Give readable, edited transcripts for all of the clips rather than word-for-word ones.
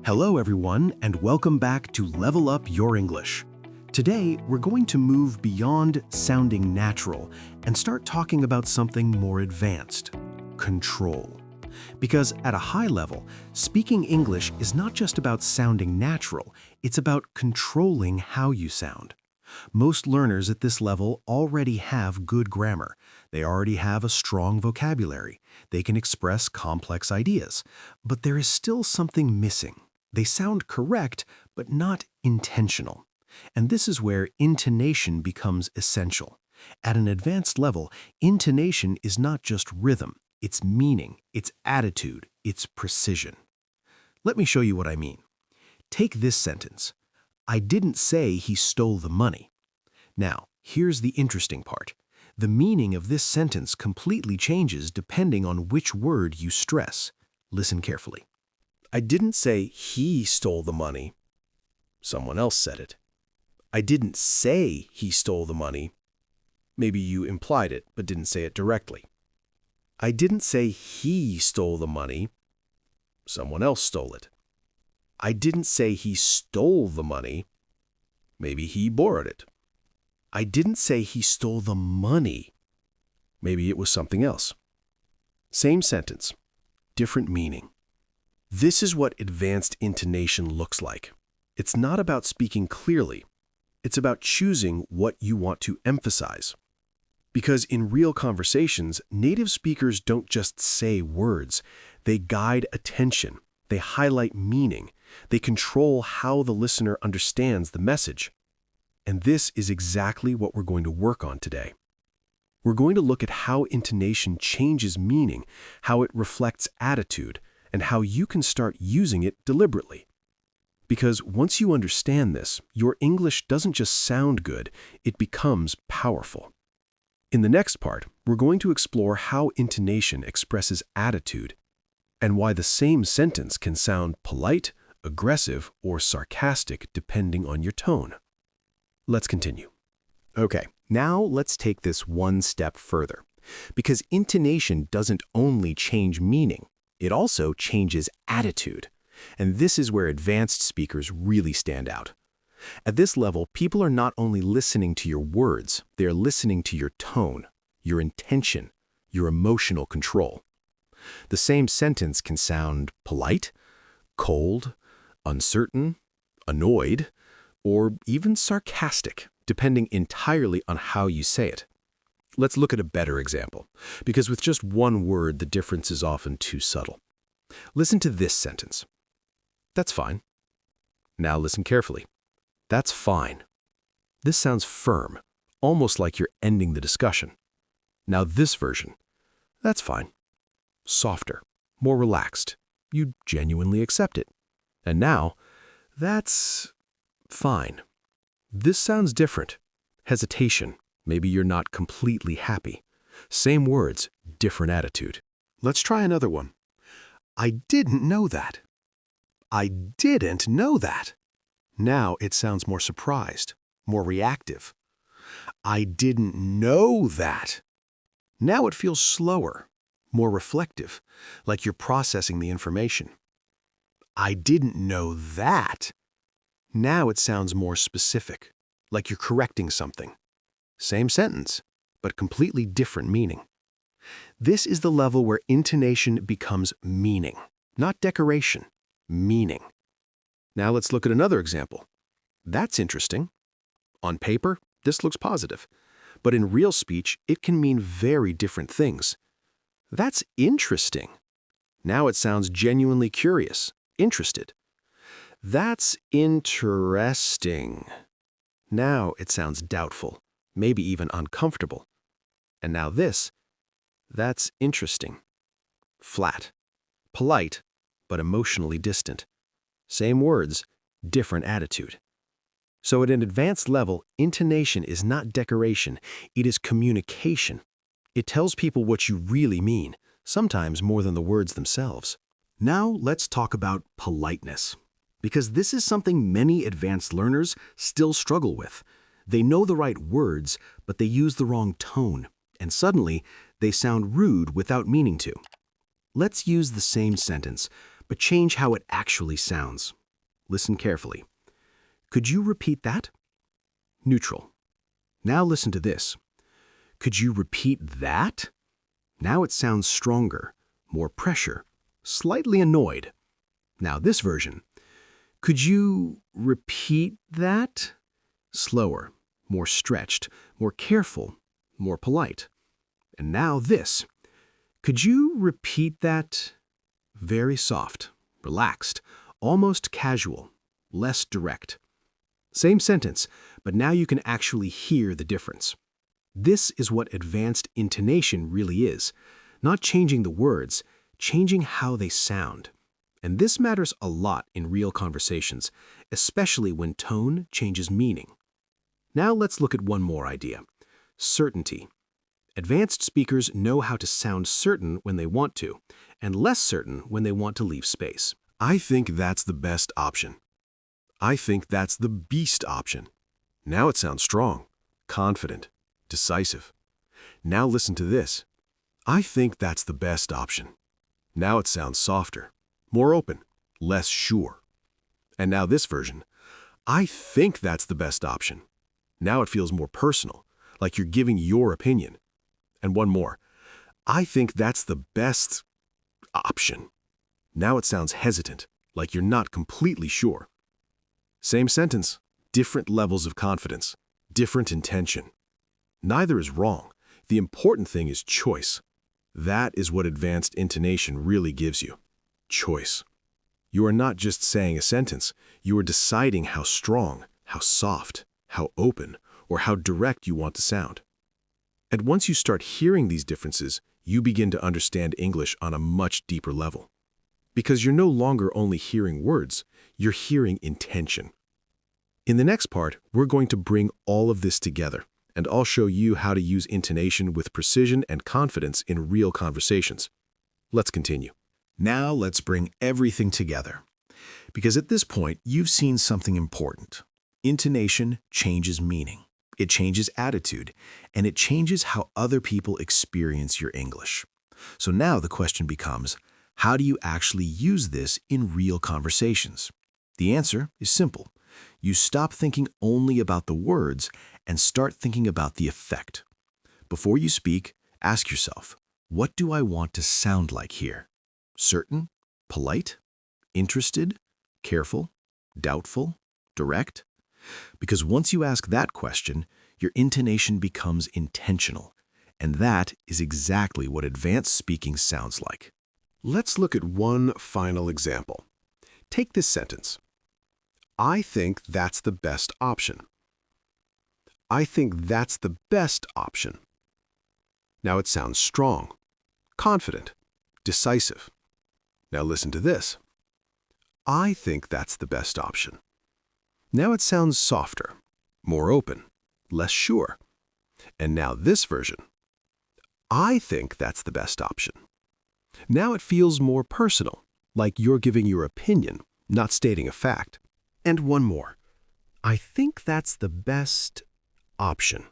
Hello everyone, and welcome back to Level Up Your English. Today, we're going to move beyond sounding natural and start talking about something more advanced: control. Because at a high level, speaking English is not just about sounding natural, it's about controlling how you sound. Most learners at this level already have good grammar. They already have a strong vocabulary. They can express complex ideas. But there is still something missing. They sound correct, but not intentional. And this is where intonation becomes essential. At an advanced level, intonation is not just rhythm, it's meaning, it's attitude, it's precision. Let me show you what I mean. Take this sentence. I didn't say he stole the money. Now, here's the interesting part. The meaning of this sentence completely changes depending on which word you stress. Listen carefully. I didn't say he stole the money. Someone else said it. I didn't say he stole the money. Maybe you implied it, but didn't say it directly. I didn't say he stole the money. Someone else stole it. I didn't say he stole the money. Maybe he borrowed it. I didn't say he stole the money. Maybe it was something else. Same sentence, different meaning. This is what advanced intonation looks like. It's not about speaking clearly. It's about choosing what you want to emphasize. Because in real conversations, native speakers don't just say words. They guide attention. They highlight meaning. They control how the listener understands the message. And this is exactly what we're going to work on today. We're going to look at how intonation changes meaning, how it reflects attitude, and how you can start using it deliberately. Because once you understand this, your English doesn't just sound good, it becomes powerful. In the next part, we're going to explore how intonation expresses attitude and why the same sentence can sound polite, aggressive, or sarcastic depending on your tone. Let's continue. Okay, now let's take this one step further. Because intonation doesn't only change meaning, it also changes attitude. And this is where advanced speakers really stand out. At this level, people are not only listening to your words, they are listening to your tone, your intention, your emotional control. The same sentence can sound polite, cold, uncertain, annoyed, or even sarcastic, depending entirely on how you say it. Let's look at a better example, because with just one word, the difference is often too subtle. Listen to this sentence. That's fine. Now listen carefully. That's fine. This sounds firm, almost like you're ending the discussion. Now this version. That's fine. Softer, more relaxed. You genuinely accept it. And now, that's fine. This sounds different. Hesitation. Maybe you're not completely happy. Same words, different attitude. Let's try another one. I didn't know that. I didn't know that. Now it sounds more surprised, more reactive. I didn't know that. Now it feels slower, more reflective, like you're processing the information. I didn't know that. Now it sounds more specific, like you're correcting something. Same sentence, but completely different meaning. This is the level where intonation becomes meaning, not decoration, meaning. Now let's look at another example. That's interesting. On paper, this looks positive, but in real speech, it can mean very different things. That's interesting. Now it sounds genuinely curious, interested. That's interesting. Now it sounds doubtful, maybe even uncomfortable. And now this, that's interesting. Flat, polite, but emotionally distant. Same words, different attitude. So at an advanced level, intonation is not decoration, it is communication. It tells people what you really mean, sometimes more than the words themselves. Now let's talk about politeness, because this is something many advanced learners still struggle with. They know the right words, but they use the wrong tone, and suddenly they sound rude without meaning to. Let's use the same sentence, but change how it actually sounds. Listen carefully. Could you repeat that? Neutral. Now listen to this. Could you repeat that? Now it sounds stronger, more pressure, slightly annoyed. Now this version. Could you repeat that? Slower, more stretched, more careful, more polite. And now this. Could you repeat that? Very soft, relaxed, almost casual, less direct. Same sentence, but now you can actually hear the difference. This is what advanced intonation really is. Not changing the words, changing how they sound. And this matters a lot in real conversations, especially when tone changes meaning. Now let's look at one more idea. Certainty. Advanced speakers know how to sound certain when they want to, and less certain when they want to leave space. I think that's the best option. I think that's the beast option. Now it sounds strong, confident, decisive. Now listen to this. I think that's the best option. Now it sounds softer, more open, less sure. And now this version. I think that's the best option. Now it feels more personal, like you're giving your opinion. And one more. I think that's the best option. Now it sounds hesitant, like you're not completely sure. Same sentence, different levels of confidence, different intention. Neither is wrong. The important thing is choice. That is what advanced intonation really gives you. Choice. You are not just saying a sentence. You are deciding how strong, how soft, how open, or how direct you want to sound. And once you start hearing these differences, you begin to understand English on a much deeper level. Because you're no longer only hearing words, you're hearing intention. In the next part, we're going to bring all of this together, and I'll show you how to use intonation with precision and confidence in real conversations. Let's continue. Now let's bring everything together. Because at this point, you've seen something important. Intonation changes meaning. It changes attitude, and it changes how other people experience your English. So now the question becomes, how do you actually use this in real conversations? The answer is simple. You stop thinking only about the words and start thinking about the effect. Before you speak, ask yourself, what do I want to sound like here? Certain? Polite? Interested? Careful? Doubtful? Direct? Because once you ask that question, your intonation becomes intentional, and that is exactly what advanced speaking sounds like. Let's look at one final example. Take this sentence. I think that's the best option. I think that's the best option. Now it sounds strong, confident, decisive. Now listen to this. I think that's the best option. Now it sounds softer, more open, less sure. And now this version. I think that's the best option. Now it feels more personal, like you're giving your opinion, not stating a fact. And one more. I think that's the best option.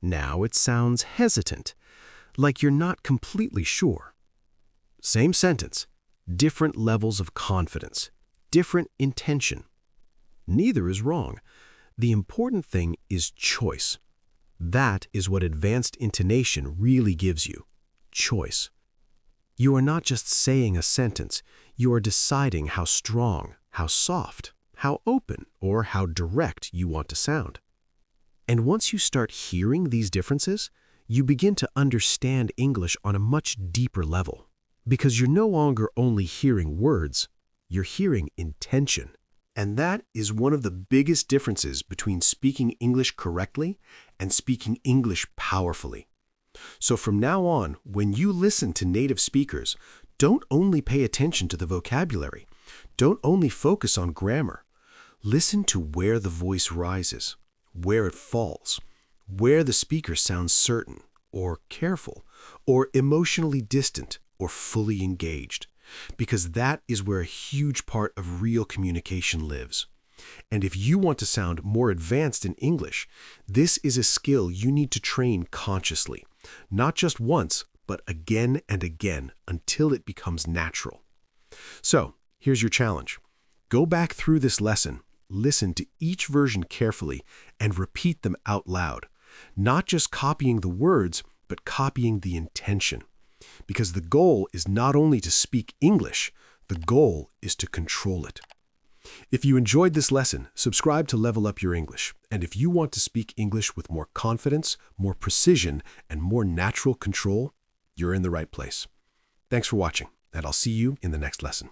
Now it sounds hesitant, like you're not completely sure. Same sentence, different levels of confidence, different intention. Neither is wrong. The important thing is choice. That is what advanced intonation really gives you, choice. You are not just saying a sentence, you are deciding how strong, how soft, how open, or how direct you want to sound. And once you start hearing these differences, you begin to understand English on a much deeper level. Because you're no longer only hearing words, you're hearing intention. And that is one of the biggest differences between speaking English correctly and speaking English powerfully. So from now on, when you listen to native speakers, don't only pay attention to the vocabulary. Don't only focus on grammar. Listen to where the voice rises, where it falls, where the speaker sounds certain, or careful, or emotionally distant, or fully engaged. Because that is where a huge part of real communication lives. And if you want to sound more advanced in English, this is a skill you need to train consciously, not just once, but again and again until it becomes natural. So, here's your challenge. Go back through this lesson, listen to each version carefully, and repeat them out loud. Not just copying the words, but copying the intention. Because the goal is not only to speak English, the goal is to control it. If you enjoyed this lesson, subscribe to Level Up Your English. And if you want to speak English with more confidence, more precision, and more natural control, you're in the right place. Thanks for watching, and I'll see you in the next lesson.